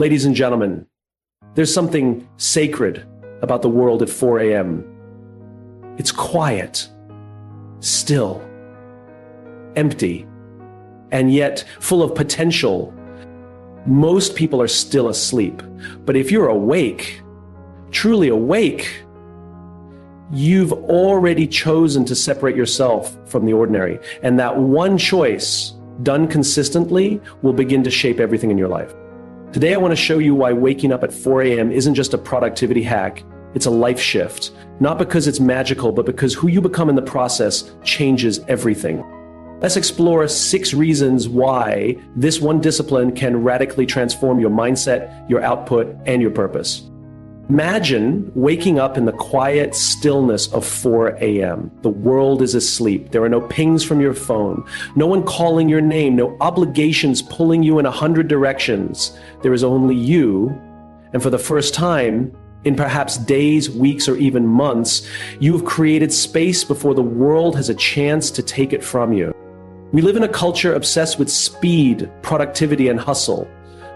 Ladies and gentlemen, there's something sacred about the world at 4 a.m. It's quiet, still, empty, and yet full of potential. Most people are still asleep. But if you're awake, truly awake, you've already chosen to separate yourself from the ordinary. And that one choice, done consistently, will begin to shape everything in your life. Today, I want to show you why waking up at 4 a.m. isn't just a productivity hack. It's a life shift. Not because it's magical, but because who you become in the process changes everything. Let's explore 6 reasons why this one discipline can radically transform your mindset, your output, and your purpose. Imagine waking up in the quiet stillness of 4 a.m. The world is asleep. There are no pings from your phone, no one calling your name, no obligations pulling you in 100 directions. There is only you. And for the first time, in perhaps days, weeks, or even months, you've created space before the world has a chance to take it from you. We live in a culture obsessed with speed, productivity, and hustle.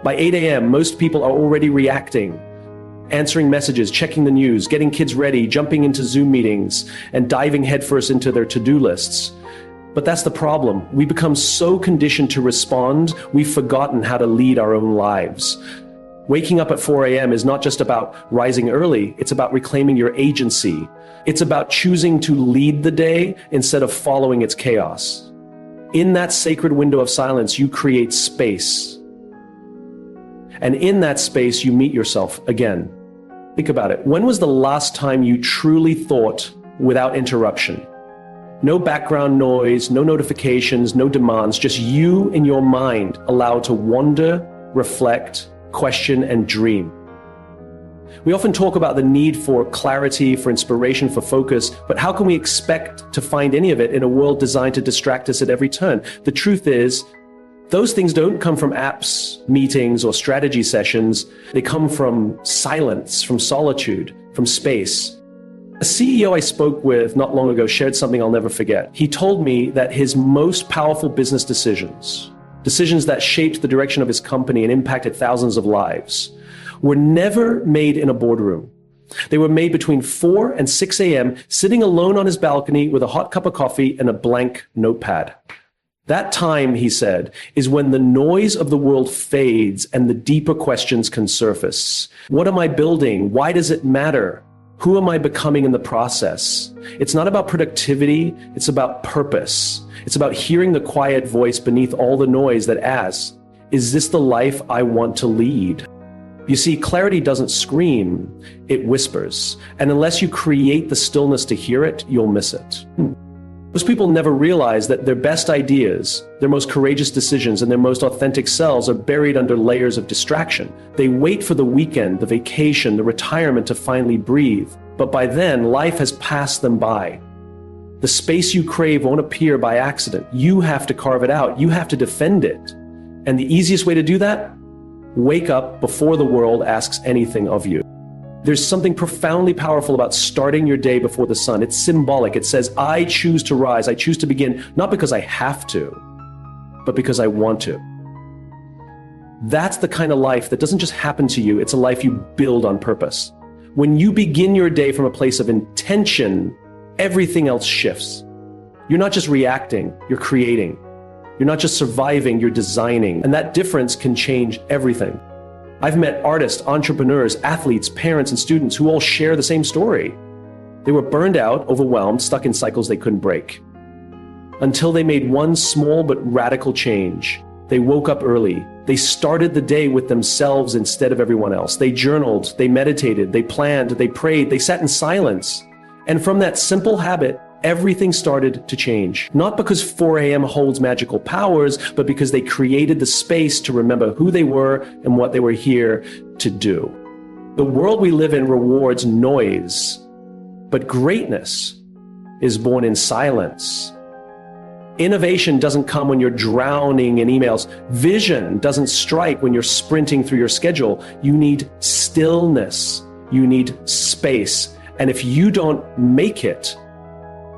By 8 a.m., most people are already reacting, answering messages, checking the news, getting kids ready, jumping into Zoom meetings, and diving headfirst into their to-do lists. But that's the problem. We become so conditioned to respond, we've forgotten how to lead our own lives. Waking up at 4 a.m. is not just about rising early, it's about reclaiming your agency. It's about choosing to lead the day instead of following its chaos. In that sacred window of silence, you create space. And in that space, you meet yourself again. Think about it. When was the last time you truly thought without interruption? No background noise, no notifications, no demands, just you in your mind allowed to wander, reflect, question, and dream. We often talk about the need for clarity, for inspiration, for focus, but how can we expect to find any of it in a world designed to distract us at every turn? The truth is, those things don't come from apps, meetings, or strategy sessions. They come from silence, from solitude, from space. A CEO I spoke with not long ago shared something I'll never forget. He told me that his most powerful business decisions that shaped the direction of his company and impacted thousands of lives, were never made in a boardroom. They were made between 4 and 6 a.m., sitting alone on his balcony with a hot cup of coffee and a blank notepad. That time, he said, is when the noise of the world fades and the deeper questions can surface. What am I building? Why does it matter? Who am I becoming in the process? It's not about productivity, it's about purpose. It's about hearing the quiet voice beneath all the noise that asks, is this the life I want to lead? You see, clarity doesn't scream, it whispers. And unless you create the stillness to hear it, you'll miss it. Most people never realize that their best ideas, their most courageous decisions, and their most authentic selves are buried under layers of distraction. They wait for the weekend, the vacation, the retirement to finally breathe. But by then, life has passed them by. The space you crave won't appear by accident. You have to carve it out. You have to defend it. And the easiest way to do that? Wake up before the world asks anything of you. There's something profoundly powerful about starting your day before the sun. It's symbolic. It says, I choose to rise. I choose to begin, not because I have to, but because I want to. That's the kind of life that doesn't just happen to you. It's a life you build on purpose. When you begin your day from a place of intention, everything else shifts. You're not just reacting, you're creating. You're not just surviving, you're designing. And that difference can change everything. I've met artists, entrepreneurs, athletes, parents, and students who all share the same story. They were burned out, overwhelmed, stuck in cycles they couldn't break. Until they made one small but radical change. They woke up early. They started the day with themselves instead of everyone else. They journaled, they meditated, they planned, they prayed, they sat in silence. And from that simple habit, everything started to change. Not because 4 a.m. holds magical powers, but because they created the space to remember who they were and what they were here to do. The world we live in rewards noise, but greatness is born in silence. Innovation doesn't come when you're drowning in emails. Vision doesn't strike when you're sprinting through your schedule. You need stillness. You need space. And if you don't make it,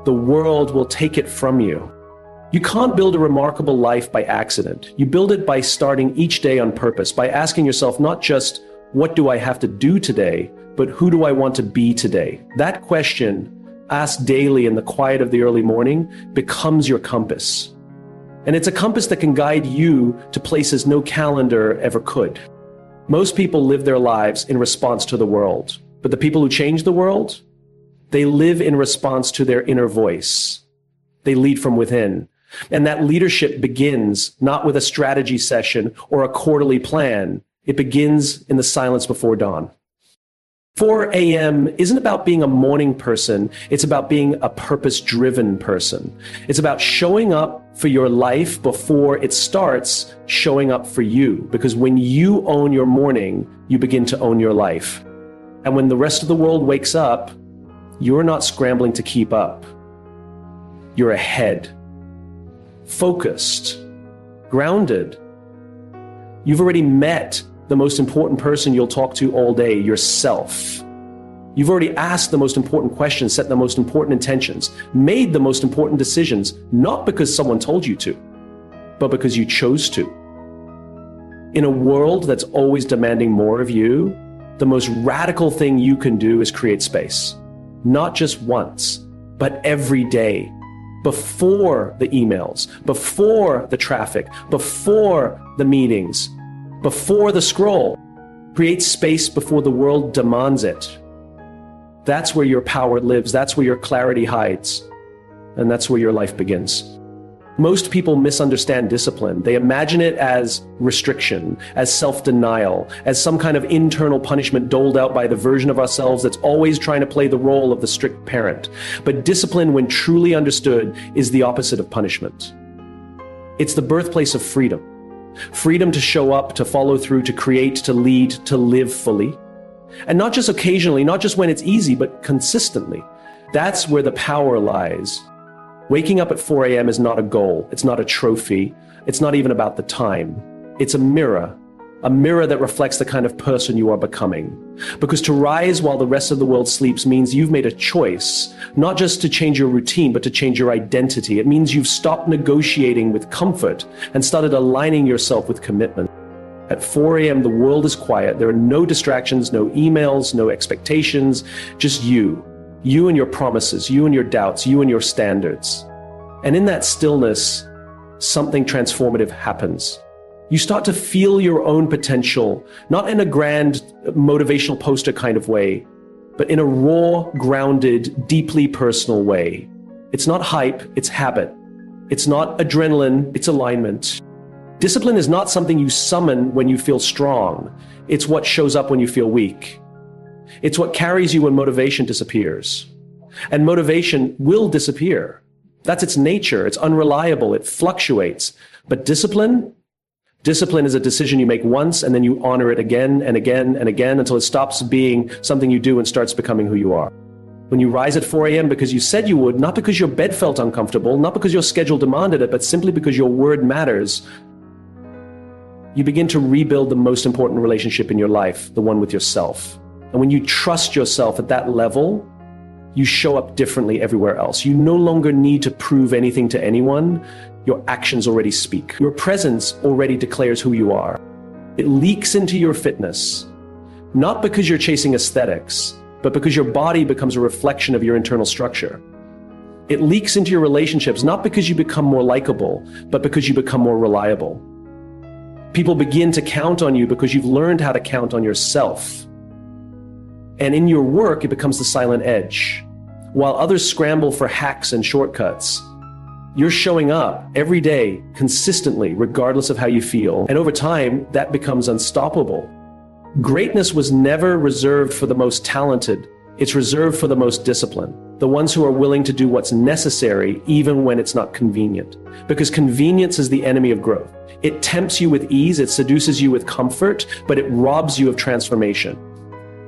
the world will take it from you. You can't build a remarkable life by accident. You build it by starting each day on purpose, by asking yourself not just, what do I have to do today, but who do I want to be today? That question, asked daily in the quiet of the early morning, becomes your compass. And it's a compass that can guide you to places no calendar ever could. Most people live their lives in response to the world, but the people who change the world, they live in response to their inner voice. They lead from within. And that leadership begins not with a strategy session or a quarterly plan. It begins in the silence before dawn. 4 a.m. isn't about being a morning person. It's about being a purpose-driven person. It's about showing up for your life before it starts showing up for you. Because when you own your morning, you begin to own your life. And when the rest of the world wakes up, you're not scrambling to keep up. You're ahead, focused, grounded. You've already met the most important person you'll talk to all day, yourself. You've already asked the most important questions, set the most important intentions, made the most important decisions, not because someone told you to, but because you chose to. In a world that's always demanding more of you, the most radical thing you can do is create space. Not just once, but every day. Before the emails, before the traffic, before the meetings, before the scroll. Create space before the world demands it. That's where your power lives. That's where your clarity hides. And that's where your life begins. Most people misunderstand discipline. They imagine it as restriction, as self-denial, as some kind of internal punishment doled out by the version of ourselves that's always trying to play the role of the strict parent. But discipline, when truly understood, is the opposite of punishment. It's the birthplace of freedom. Freedom to show up, to follow through, to create, to lead, to live fully. And not just occasionally, not just when it's easy, but consistently. That's where the power lies. Waking up at 4 a.m. is not a goal. It's not a trophy. It's not even about the time. It's a mirror that reflects the kind of person you are becoming. Because to rise while the rest of the world sleeps means you've made a choice, not just to change your routine, but to change your identity. It means you've stopped negotiating with comfort and started aligning yourself with commitment. At 4 a.m., the world is quiet. There are no distractions, no emails, no expectations, just you. You and your promises, you and your doubts, you and your standards. And in that stillness, something transformative happens. You start to feel your own potential, not in a grand motivational poster kind of way, but in a raw, grounded, deeply personal way. It's not hype, it's habit. It's not adrenaline, it's alignment. Discipline is not something you summon when you feel strong. It's what shows up when you feel weak. It's what carries you when motivation disappears. And motivation will disappear. That's its nature. It's unreliable. It fluctuates. But discipline is a decision you make once, and then you honor it again and again and again until it stops being something you do and starts becoming who you are. When you rise at 4 a.m. because you said you would, not because your bed felt uncomfortable, not because your schedule demanded it, but simply because your word matters, you begin to rebuild the most important relationship in your life, the one with yourself. And when you trust yourself at that level, you show up differently everywhere else. You no longer need to prove anything to anyone. Your actions already speak. Your presence already declares who you are. It leaks into your fitness, not because you're chasing aesthetics, but because your body becomes a reflection of your internal structure. It leaks into your relationships, not because you become more likable, but because you become more reliable. People begin to count on you because you've learned how to count on yourself. And in your work, it becomes the silent edge. While others scramble for hacks and shortcuts, you're showing up every day, consistently, regardless of how you feel. And over time, that becomes unstoppable. Greatness was never reserved for the most talented. It's reserved for the most disciplined. The ones who are willing to do what's necessary, even when it's not convenient. Because convenience is the enemy of growth. It tempts you with ease, it seduces you with comfort, but it robs you of transformation.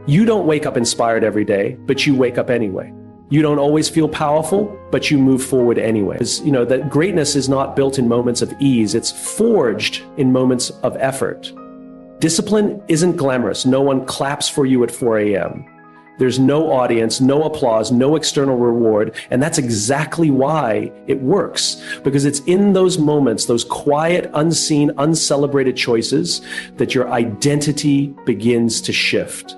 You don't wake up inspired every day, but you wake up anyway. You don't always feel powerful, but you move forward anyway. You know, that greatness is not built in moments of ease. It's forged in moments of effort. Discipline isn't glamorous. No one claps for you at 4 a.m. There's no audience, no applause, no external reward. And that's exactly why it works. Because it's in those moments, those quiet, unseen, uncelebrated choices, that your identity begins to shift.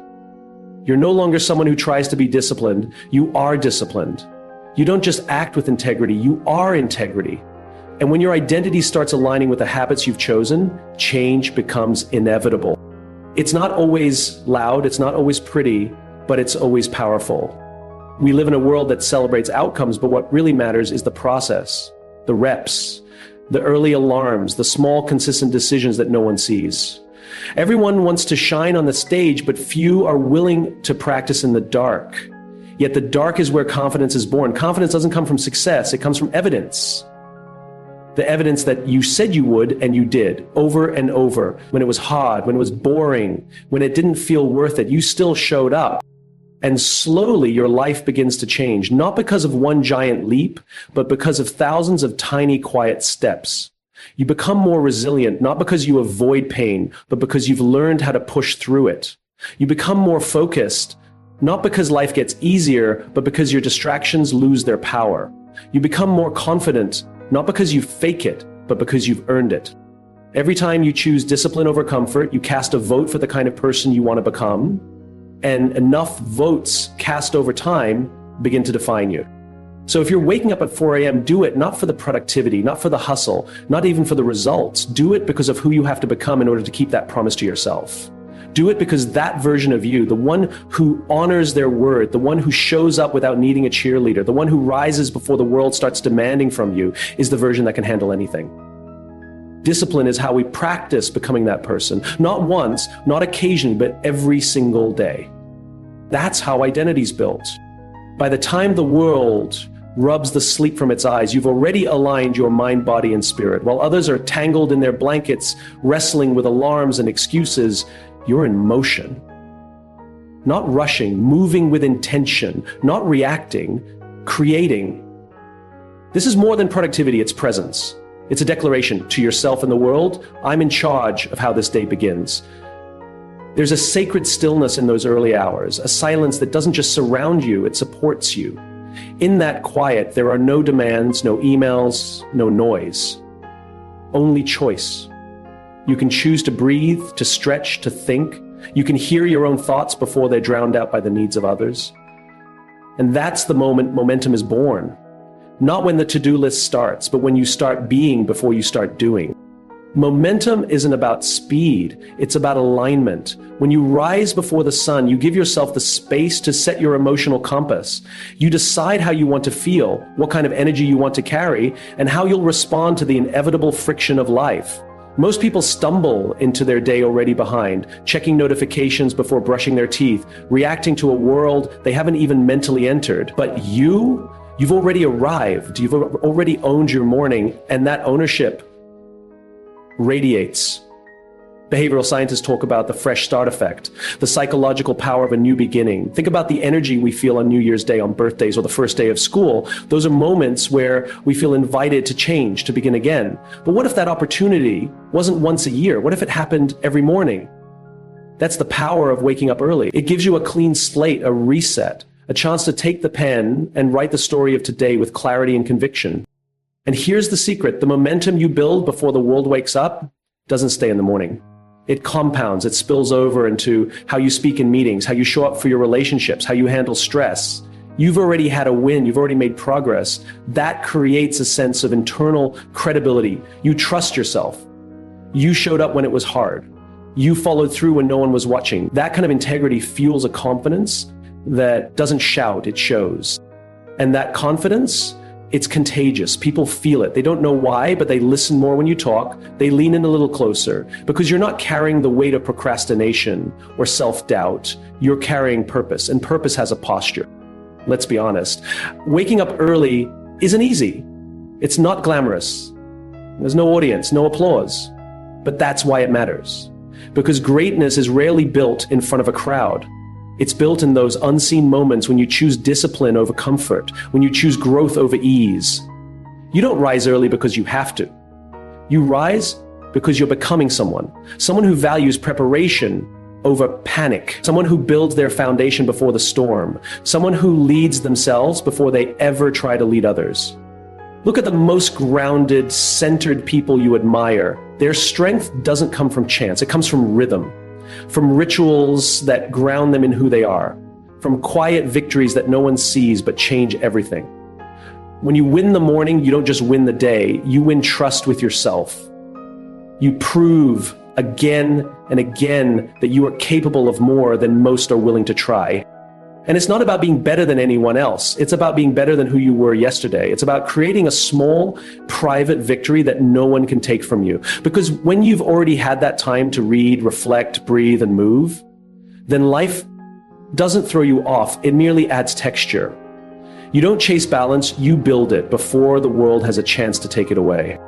You're no longer someone who tries to be disciplined. You are disciplined. You don't just act with integrity, you are integrity. And when your identity starts aligning with the habits you've chosen, change becomes inevitable. It's not always loud, it's not always pretty, but it's always powerful. We live in a world that celebrates outcomes, but what really matters is the process, the reps, the early alarms, the small, consistent decisions that no one sees. Everyone wants to shine on the stage, but few are willing to practice in the dark. Yet the dark is where confidence is born. Confidence doesn't come from success, it comes from evidence. The evidence that you said you would and you did over and over. When it was hard, when it was boring, when it didn't feel worth it, you still showed up. And slowly your life begins to change, not because of one giant leap, but because of thousands of tiny, quiet steps. You become more resilient, not because you avoid pain, but because you've learned how to push through it. You become more focused, not because life gets easier, but because your distractions lose their power. You become more confident, not because you fake it, but because you've earned it. Every time you choose discipline over comfort, you cast a vote for the kind of person you want to become, and enough votes cast over time begin to define you. So if you're waking up at 4 a.m., do it not for the productivity, not for the hustle, not even for the results. Do it because of who you have to become in order to keep that promise to yourself. Do it because that version of you, the one who honors their word, the one who shows up without needing a cheerleader, the one who rises before the world starts demanding from you, is the version that can handle anything. Discipline is how we practice becoming that person. Not once, not occasionally, but every single day. That's how identity's built. By the time the world rubs the sleep from its eyes, you've already aligned your mind, body, and spirit. While others are tangled in their blankets, wrestling with alarms and excuses, you're in motion. Not rushing, moving with intention, not reacting, creating. This is more than productivity, it's presence. It's a declaration to yourself and the world, I'm in charge of how this day begins. There's a sacred stillness in those early hours, a silence that doesn't just surround you, it supports you. In that quiet, there are no demands, no emails, no noise. Only choice. You can choose to breathe, to stretch, to think. You can hear your own thoughts before they're drowned out by the needs of others. And that's the moment momentum is born. Not when the to-do list starts, but when you start being before you start doing. Momentum isn't about speed, it's about alignment. When you rise before the sun, you give yourself the space to set your emotional compass. You decide how you want to feel, what kind of energy you want to carry, and how you'll respond to the inevitable friction of life. Most people stumble into their day already behind, checking notifications before brushing their teeth, reacting to a world they haven't even mentally entered. But you've already arrived, you've already owned your morning, and that ownership radiates. Behavioral scientists talk about the fresh start effect, the psychological power of a new beginning. Think about the energy we feel on New Year's Day, on birthdays, or the first day of school. Those are moments where we feel invited to change, to begin again. But what if that opportunity wasn't once a year? What if it happened every morning? That's the power of waking up early. It gives you a clean slate, a reset, a chance to take the pen and write the story of today with clarity and conviction. And here's the secret. The momentum you build before the world wakes up doesn't stay in the morning. It compounds, it spills over into how you speak in meetings, how you show up for your relationships, how you handle stress. You've already had a win, you've already made progress. That creates a sense of internal credibility. You trust yourself. You showed up when it was hard. You followed through when no one was watching. That kind of integrity fuels a confidence that doesn't shout, it shows. And that confidence, it's contagious. People feel it. They don't know why, but they listen more when you talk. They lean in a little closer because you're not carrying the weight of procrastination or self-doubt. You're carrying purpose, and purpose has a posture. Let's be honest. Waking up early isn't easy. It's not glamorous. There's no audience, no applause. But that's why it matters. Because greatness is rarely built in front of a crowd. It's built in those unseen moments when you choose discipline over comfort, when you choose growth over ease. You don't rise early because you have to. You rise because you're becoming someone who values preparation over panic, someone who builds their foundation before the storm, someone who leads themselves before they ever try to lead others. Look at the most grounded, centered people you admire. Their strength doesn't come from chance. It comes from rhythm, from rituals that ground them in who they are, from quiet victories that no one sees but change everything. When you win the morning, you don't just win the day, you win trust with yourself. You prove again and again that you are capable of more than most are willing to try. And it's not about being better than anyone else. It's about being better than who you were yesterday. It's about creating a small, private victory that no one can take from you. Because when you've already had that time to read, reflect, breathe, and move, then life doesn't throw you off. It merely adds texture. You don't chase balance, you build it before the world has a chance to take it away.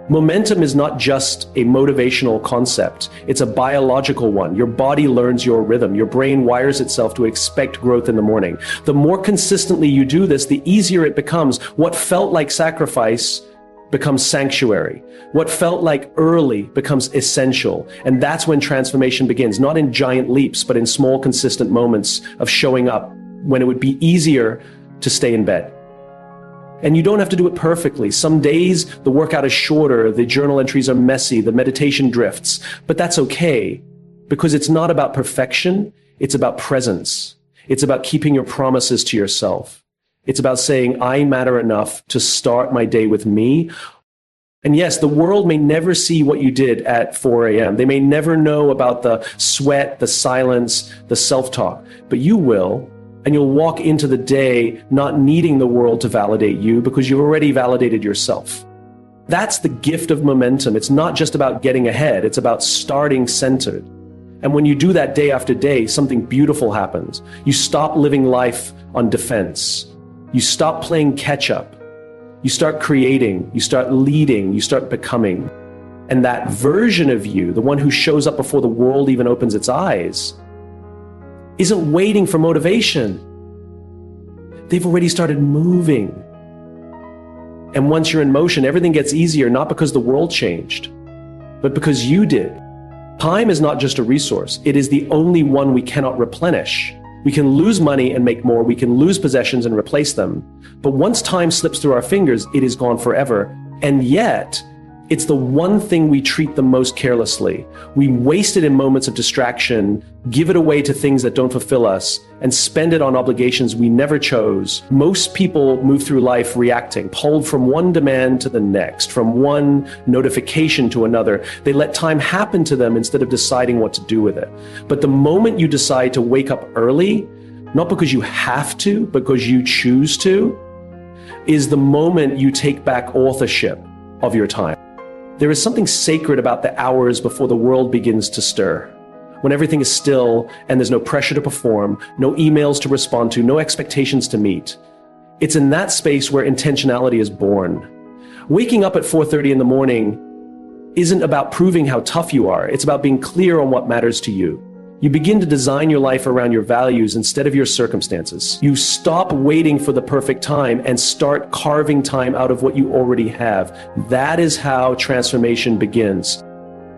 Momentum is not just a motivational concept. It's a biological one. Your body learns your rhythm. Your brain wires itself to expect growth in the morning. The more consistently you do this, the easier it becomes. What felt like sacrifice becomes sanctuary. What felt like early becomes essential. And that's when transformation begins, not in giant leaps, but in small, consistent moments of showing up when it would be easier to stay in bed. And you don't have to do it perfectly. Some days the workout is shorter, the journal entries are messy, the meditation drifts, but that's okay because it's not about perfection. It's about presence. It's about keeping your promises to yourself. It's about saying, I matter enough to start my day with me. And yes, the world may never see what you did at 4 a.m. They may never know about the sweat, the silence, the self-talk, but you will. And you'll walk into the day not needing the world to validate you because you've already validated yourself. That's the gift of momentum. It's not just about getting ahead. It's about starting centered. And when you do that day after day, something beautiful happens. You stop living life on defense. You stop playing catch up. You start creating. You start leading. You start becoming. And that version of you, the one who shows up before the world even opens its eyes, isn't waiting for motivation. They've already started moving. And once you're in motion, everything gets easier, not because the world changed, but because you did. Time is not just a resource. It is the only one we cannot replenish. We can lose money and make more. We can lose possessions and replace them. But once time slips through our fingers, it is gone forever. And yet, it's the one thing we treat the most carelessly. We waste it in moments of distraction, give it away to things that don't fulfill us, and spend it on obligations we never chose. Most people move through life reacting, pulled from one demand to the next, from one notification to another. They let time happen to them instead of deciding what to do with it. But the moment you decide to wake up early, not because you have to, but because you choose to, is the moment you take back authorship of your time. There is something sacred about the hours before the world begins to stir, when everything is still and there's no pressure to perform, no emails to respond to, no expectations to meet. It's in that space where intentionality is born. Waking up at 4:30 in the morning isn't about proving how tough you are. It's about being clear on what matters to you. You begin to design your life around your values instead of your circumstances. You stop waiting for the perfect time and start carving time out of what you already have. That is how transformation begins.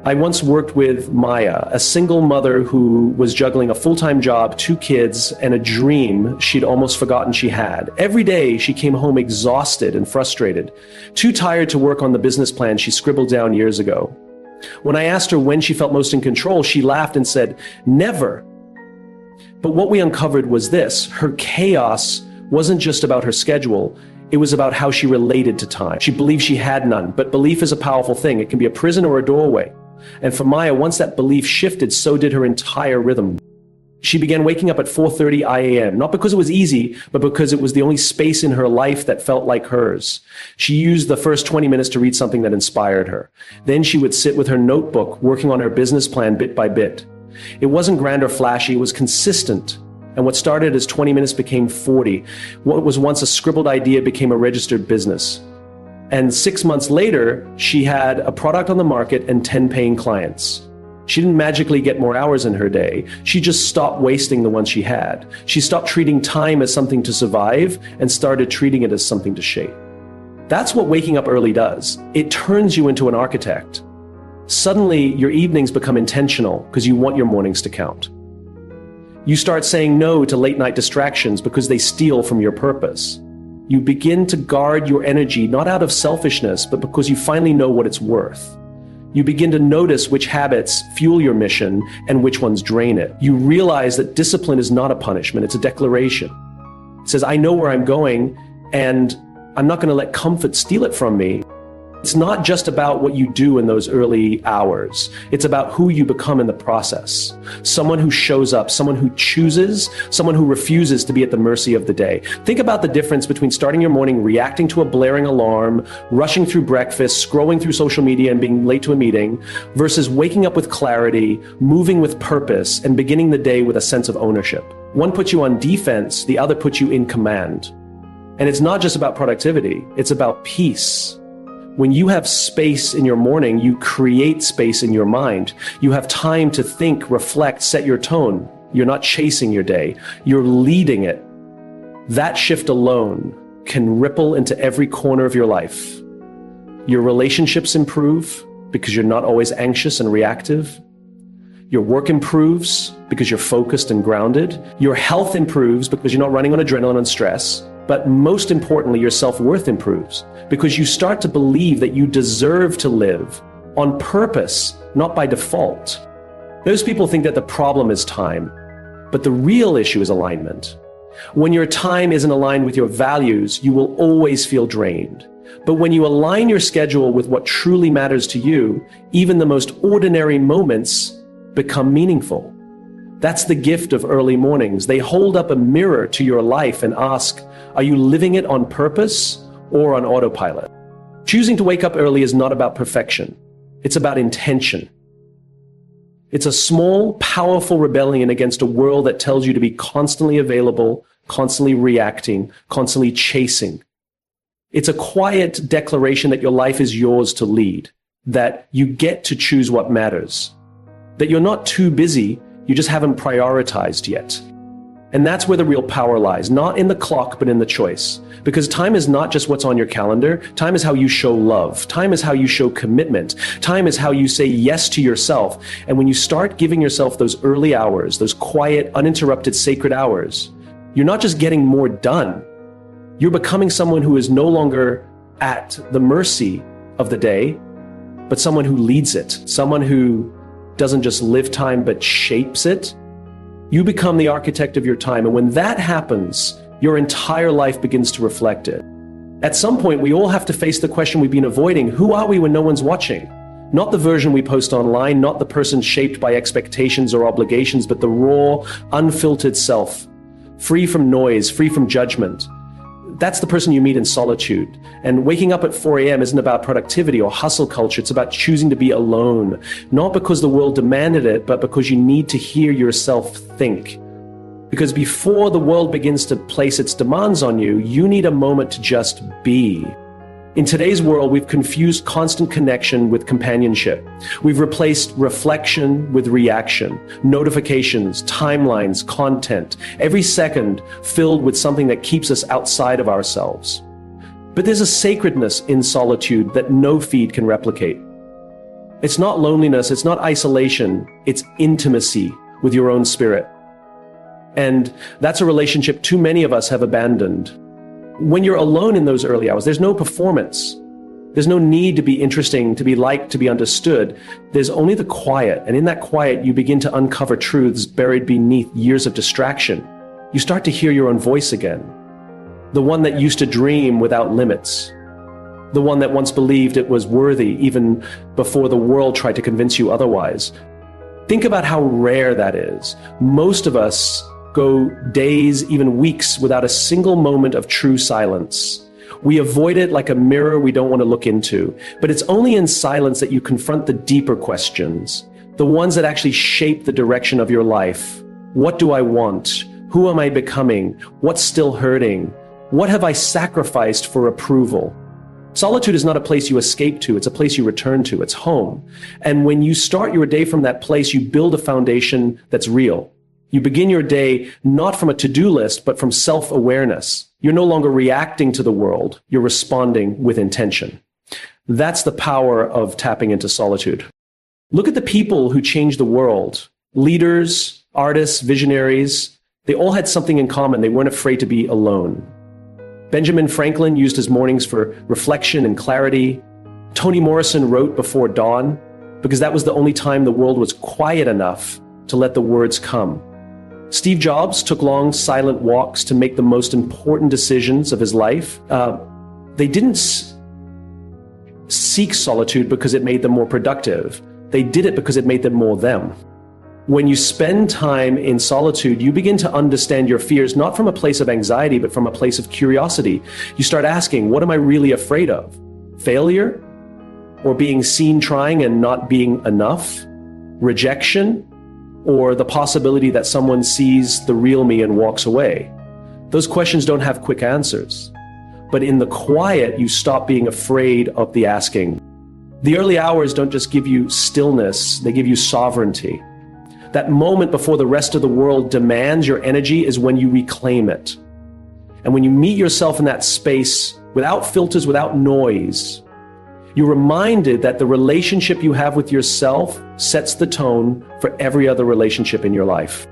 I once worked with Maya, a single mother who was juggling a full-time job, 2 kids, and a dream she'd almost forgotten she had. Every day she came home exhausted and frustrated, too tired to work on the business plan she scribbled down years ago. When I asked her when she felt most in control, she laughed and said, "Never." But what we uncovered was this: her chaos wasn't just about her schedule. It was about how she related to time. She believed she had none, but belief is a powerful thing. It can be a prison or a doorway. And for Maya, once that belief shifted, so did her entire rhythm. She began waking up at 4:30 a.m., not because it was easy, but because it was the only space in her life that felt like hers. She used the first 20 minutes to read something that inspired her. Then she would sit with her notebook, working on her business plan bit by bit. It wasn't grand or flashy, it was consistent. And what started as 20 minutes became 40. What was once a scribbled idea became a registered business. And 6 months later, she had a product on the market and 10 paying clients. She didn't magically get more hours in her day. She just stopped wasting the ones she had. She stopped treating time as something to survive and started treating it as something to shape. That's what waking up early does. It turns you into an architect. Suddenly, your evenings become intentional because you want your mornings to count. You start saying no to late night distractions because they steal from your purpose. You begin to guard your energy not out of selfishness, but because you finally know what it's worth. You begin to notice which habits fuel your mission and which ones drain it. You realize that discipline is not a punishment, it's a declaration. It says, I know where I'm going, and I'm not going to let comfort steal it from me. It's not just about what you do in those early hours. It's about who you become in the process. Someone who shows up, someone who chooses, someone who refuses to be at the mercy of the day. Think about the difference between starting your morning reacting to a blaring alarm, rushing through breakfast, scrolling through social media and being late to a meeting, versus waking up with clarity, moving with purpose, and beginning the day with a sense of ownership. One puts you on defense, the other puts you in command. And it's not just about productivity, it's about peace. When you have space in your morning, you create space in your mind. You have time to think, reflect, set your tone. You're not chasing your day, you're leading it. That shift alone can ripple into every corner of your life. Your relationships improve because you're not always anxious and reactive. Your work improves because you're focused and grounded. Your health improves because you're not running on adrenaline and stress. But most importantly, your self-worth improves because you start to believe that you deserve to live on purpose, not by default. Most people think that the problem is time, but the real issue is alignment. When your time isn't aligned with your values, you will always feel drained. But when you align your schedule with what truly matters to you, even the most ordinary moments become meaningful. That's the gift of early mornings. They hold up a mirror to your life and ask, are you living it on purpose or on autopilot? Choosing to wake up early is not about perfection. It's about intention. It's a small, powerful rebellion against a world that tells you to be constantly available, constantly reacting, constantly chasing. It's a quiet declaration that your life is yours to lead, that you get to choose what matters, that you're not too busy, you just haven't prioritized yet. And that's where the real power lies, not in the clock, but in the choice. Because time is not just what's on your calendar. Time is how you show love. Time is how you show commitment. Time is how you say yes to yourself. And when you start giving yourself those early hours, those quiet, uninterrupted, sacred hours, you're not just getting more done. You're becoming someone who is no longer at the mercy of the day, but someone who leads it, someone who doesn't just live time, but shapes it. You become the architect of your time. And when that happens, your entire life begins to reflect it. At some point, we all have to face the question we've been avoiding. Who are we when no one's watching? Not the version we post online, not the person shaped by expectations or obligations, but the raw, unfiltered self, free from noise, free from judgment. That's the person you meet in solitude. And waking up at 4 a.m. isn't about productivity or hustle culture. It's about choosing to be alone, not because the world demanded it, but because you need to hear yourself think. Because before the world begins to place its demands on you, you need a moment to just be. In today's world, we've confused constant connection with companionship. We've replaced reflection with reaction, notifications, timelines, content, every second filled with something that keeps us outside of ourselves. But there's a sacredness in solitude that no feed can replicate. It's not loneliness, it's not isolation, it's intimacy with your own spirit. And that's a relationship too many of us have abandoned. When you're alone in those early hours, there's no performance. There's no need to be interesting, to be liked, to be understood. There's only the quiet. And in that quiet, you begin to uncover truths buried beneath years of distraction. You start to hear your own voice again. The one that used to dream without limits. The one that once believed it was worthy even before the world tried to convince you otherwise. Think about how rare that is. Most of us go days, even weeks, without a single moment of true silence. We avoid it like a mirror we don't want to look into. But it's only in silence that you confront the deeper questions, the ones that actually shape the direction of your life. What do I want? Who am I becoming? What's still hurting? What have I sacrificed for approval? Solitude is not a place you escape to, it's a place you return to, it's home. And when you start your day from that place, you build a foundation that's real. You begin your day not from a to-do list, but from self-awareness. You're no longer reacting to the world, you're responding with intention. That's the power of tapping into solitude. Look at the people who changed the world. Leaders, artists, visionaries, they all had something in common. They weren't afraid to be alone. Benjamin Franklin used his mornings for reflection and clarity. Toni Morrison wrote before dawn because that was the only time the world was quiet enough to let the words come. Steve Jobs took long, silent walks to make the most important decisions of his life. They didn't seek solitude because it made them more productive. They did it because it made them more them. When you spend time in solitude, you begin to understand your fears, not from a place of anxiety, but from a place of curiosity. You start asking, what am I really afraid of? Failure? Or being seen trying and not being enough? Rejection? Or the possibility that someone sees the real me and walks away? Those questions don't have quick answers. But in the quiet, you stop being afraid of the asking. The early hours don't just give you stillness, they give you sovereignty. That moment before the rest of the world demands your energy is when you reclaim it. And when you meet yourself in that space, without filters, without noise, you're reminded that the relationship you have with yourself sets the tone for every other relationship in your life.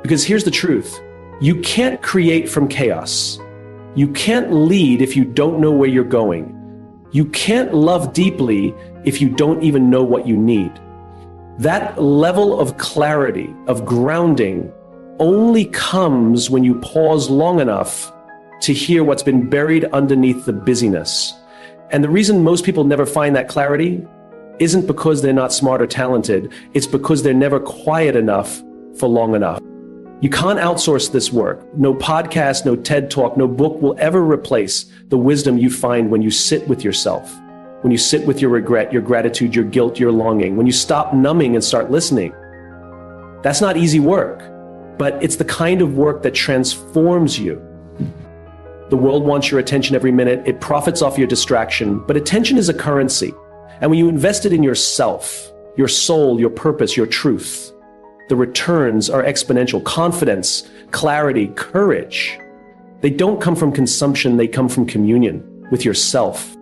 Because here's the truth. You can't create from chaos. You can't lead if you don't know where you're going. You can't love deeply if you don't even know what you need. That level of clarity, of grounding, only comes when you pause long enough to hear what's been buried underneath the busyness. And the reason most people never find that clarity isn't because they're not smart or talented. It's because they're never quiet enough for long enough. You can't outsource this work. No podcast, no TED Talk, no book will ever replace the wisdom you find when you sit with yourself, when you sit with your regret, your gratitude, your guilt, your longing, when you stop numbing and start listening. That's not easy work, but it's the kind of work that transforms you. The world wants your attention every minute. It profits off your distraction, but attention is a currency. And when you invest it in yourself, your soul, your purpose, your truth, the returns are exponential. Confidence, clarity, courage. They don't come from consumption. They come from communion with yourself.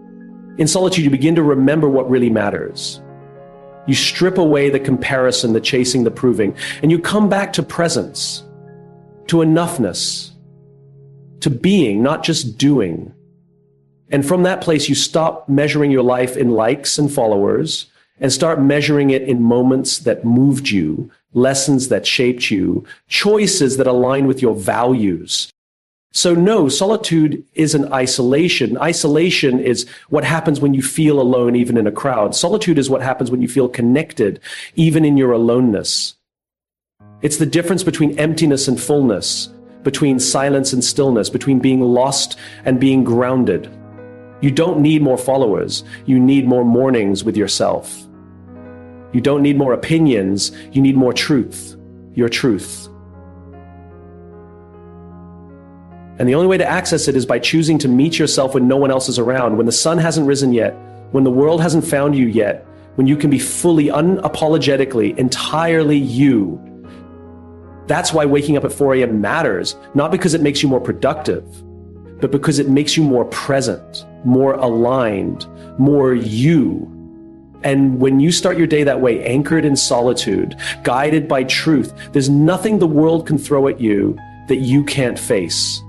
In solitude, you begin to remember what really matters. You strip away the comparison, the chasing, the proving, and you come back to presence, to enoughness, to being, not just doing. And from that place, you stop measuring your life in likes and followers and start measuring it in moments that moved you, lessons that shaped you, choices that align with your values. So no, solitude isn't isolation. Isolation is what happens when you feel alone, even in a crowd. Solitude is what happens when you feel connected, even in your aloneness. It's the difference between emptiness and fullness, between silence and stillness, between being lost and being grounded. You don't need more followers. You need more mornings with yourself. You don't need more opinions. You need more truth, your truth. And the only way to access it is by choosing to meet yourself when no one else is around, when the sun hasn't risen yet, when the world hasn't found you yet, when you can be fully, unapologetically, entirely you. That's why waking up at 4 a.m. matters, not because it makes you more productive, but because it makes you more present, more aligned, more you. And when you start your day that way, anchored in solitude, guided by truth, there's nothing the world can throw at you that you can't face.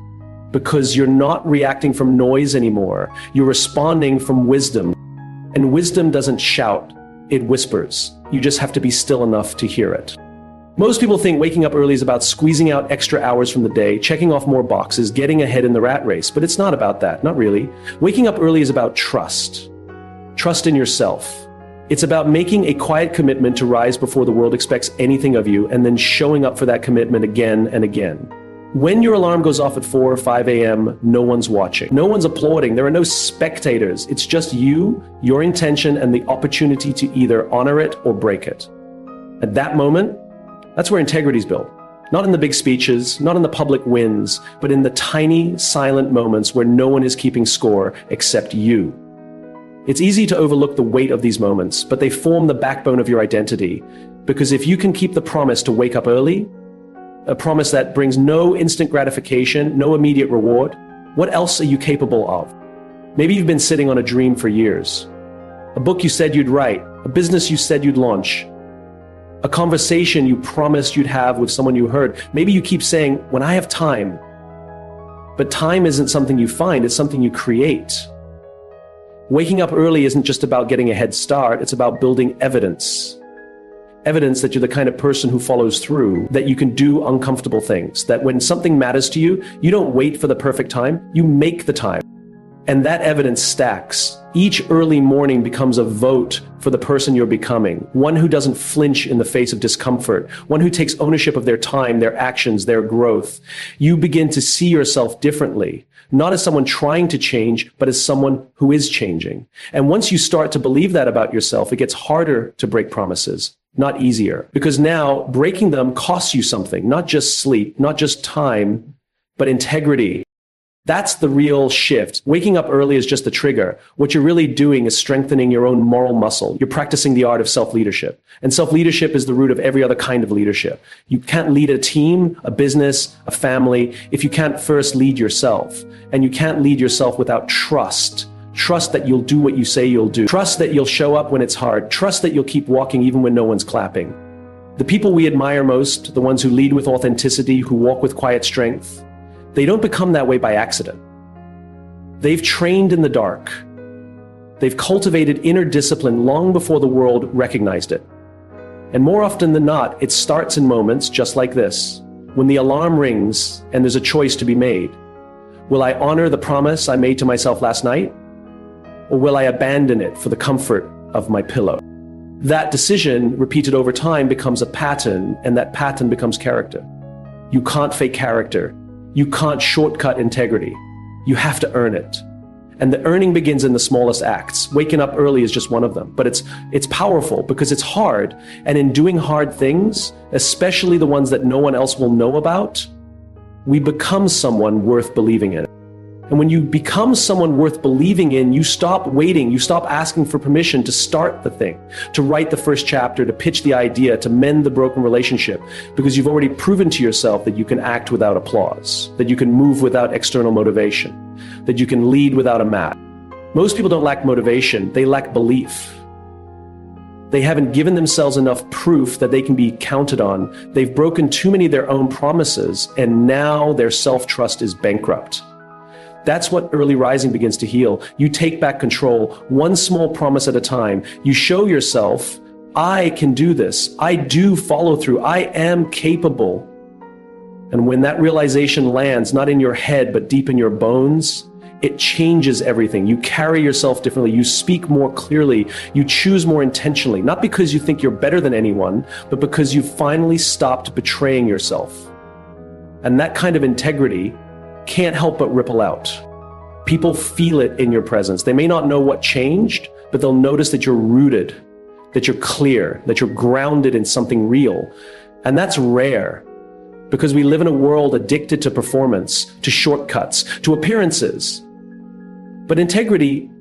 Because you're not reacting from noise anymore. You're responding from wisdom. And wisdom doesn't shout, it whispers. You just have to be still enough to hear it. Most people think waking up early is about squeezing out extra hours from the day, checking off more boxes, getting ahead in the rat race. But it's not about that, not really. Waking up early is about trust. Trust in yourself. It's about making a quiet commitment to rise before the world expects anything of you, and then showing up for that commitment again and again. When your alarm goes off at 4 or 5 a.m., no one's watching. No one's applauding. There are no spectators. It's just you, your intention, and the opportunity to either honor it or break it. At that moment, that's where integrity is built. Not in the big speeches, not in the public wins, but in the tiny, silent moments where no one is keeping score except you. It's easy to overlook the weight of these moments, but they form the backbone of your identity. Because if you can keep the promise to wake up early, a promise that brings no instant gratification, no immediate reward, what else are you capable of? Maybe you've been sitting on a dream for years. A book you said you'd write, a business you said you'd launch, A conversation you promised you'd have with someone you heard. Maybe you keep saying, when I have time. But time isn't something you find, it's something you create. Waking up early isn't just about getting a head start, it's about building evidence. Evidence that you're the kind of person who follows through, that you can do uncomfortable things, that when something matters to you, you don't wait for the perfect time, you make the time. And that evidence stacks. Each early morning becomes a vote for the person you're becoming, one who doesn't flinch in the face of discomfort, one who takes ownership of their time, their actions, their growth. You begin to see yourself differently, not as someone trying to change, but as someone who is changing. And once you start to believe that about yourself, it gets harder to break promises, not easier. Because now breaking them costs you something, not just sleep, not just time, but integrity. That's the real shift. Waking up early is just the trigger. What you're really doing is strengthening your own moral muscle. You're practicing the art of self-leadership. And self-leadership is the root of every other kind of leadership. You can't lead a team, a business, a family, if you can't first lead yourself. And you can't lead yourself without trust. Trust that you'll do what you say you'll do. Trust that you'll show up when it's hard. Trust that you'll keep walking even when no one's clapping. The people we admire most, the ones who lead with authenticity, who walk with quiet strength, they don't become that way by accident. They've trained in the dark. They've cultivated inner discipline long before the world recognized it. And more often than not, it starts in moments just like this, when the alarm rings and there's a choice to be made. Will I honor the promise I made to myself last night? Or will I abandon it for the comfort of my pillow? That decision, repeated over time, becomes a pattern, and that pattern becomes character. You can't fake character. You can't shortcut integrity. You have to earn it. And the earning begins in the smallest acts. Waking up early is just one of them. But it's powerful because it's hard. And in doing hard things, especially the ones that no one else will know about, we become someone worth believing in. And when you become someone worth believing in, you stop waiting, you stop asking for permission to start the thing, to write the first chapter, to pitch the idea, to mend the broken relationship, because you've already proven to yourself that you can act without applause, that you can move without external motivation, that you can lead without a map. Most people don't lack motivation, they lack belief. They haven't given themselves enough proof that they can be counted on. They've broken too many of their own promises, and now their self-trust is bankrupt. That's what early rising begins to heal. You take back control, one small promise at a time. You show yourself, I can do this. I do follow through. I am capable. And when that realization lands, not in your head, but deep in your bones, it changes everything. You carry yourself differently. You speak more clearly. You choose more intentionally, not because you think you're better than anyone, but because you've finally stopped betraying yourself. And that kind of integrity can't help but ripple out. People feel it in your presence. They may not know what changed, but they'll notice that you're rooted, that you're clear, that you're grounded in something real. And that's rare because we live in a world addicted to performance, to shortcuts, to appearances. But integrity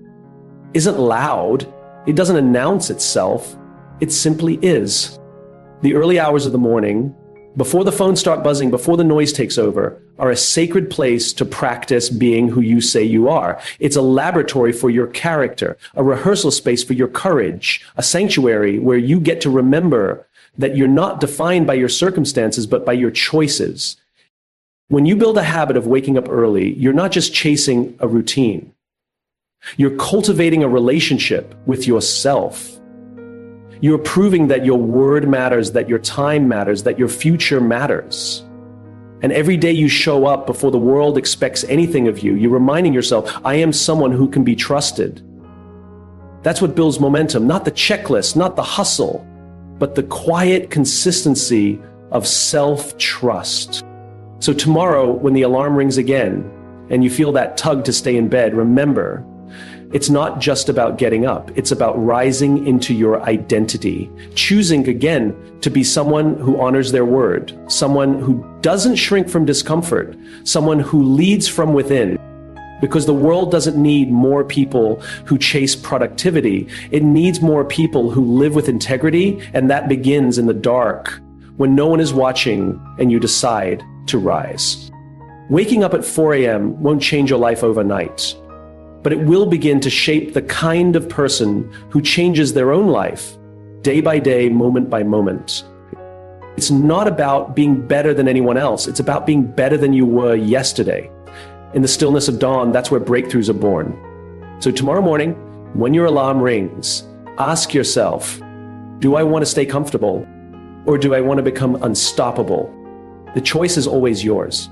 isn't loud. It doesn't announce itself. It simply is. The early hours of the morning, before the phones start buzzing, before the noise takes over, are a sacred place to practice being who you say you are. It's a laboratory for your character, a rehearsal space for your courage, a sanctuary where you get to remember that you're not defined by your circumstances, but by your choices. When you build a habit of waking up early, you're not just chasing a routine. You're cultivating a relationship with yourself. You're proving that your word matters, that your time matters, that your future matters. And every day you show up before the world expects anything of you, you're reminding yourself, I am someone who can be trusted. That's what builds momentum, not the checklist, not the hustle, but the quiet consistency of self-trust. So tomorrow, when the alarm rings again, and you feel that tug to stay in bed, remember, it's not just about getting up. It's about rising into your identity, choosing again to be someone who honors their word, someone who doesn't shrink from discomfort, someone who leads from within. Because the world doesn't need more people who chase productivity. It needs more people who live with integrity, and that begins in the dark, when no one is watching and you decide to rise. Waking up at 4 a.m. won't change your life overnight, but it will begin to shape the kind of person who changes their own life day by day, moment by moment. It's not about being better than anyone else. It's about being better than you were yesterday. In the stillness of dawn, that's where breakthroughs are born. So tomorrow morning, when your alarm rings, ask yourself, do I want to stay comfortable or do I want to become unstoppable? The choice is always yours.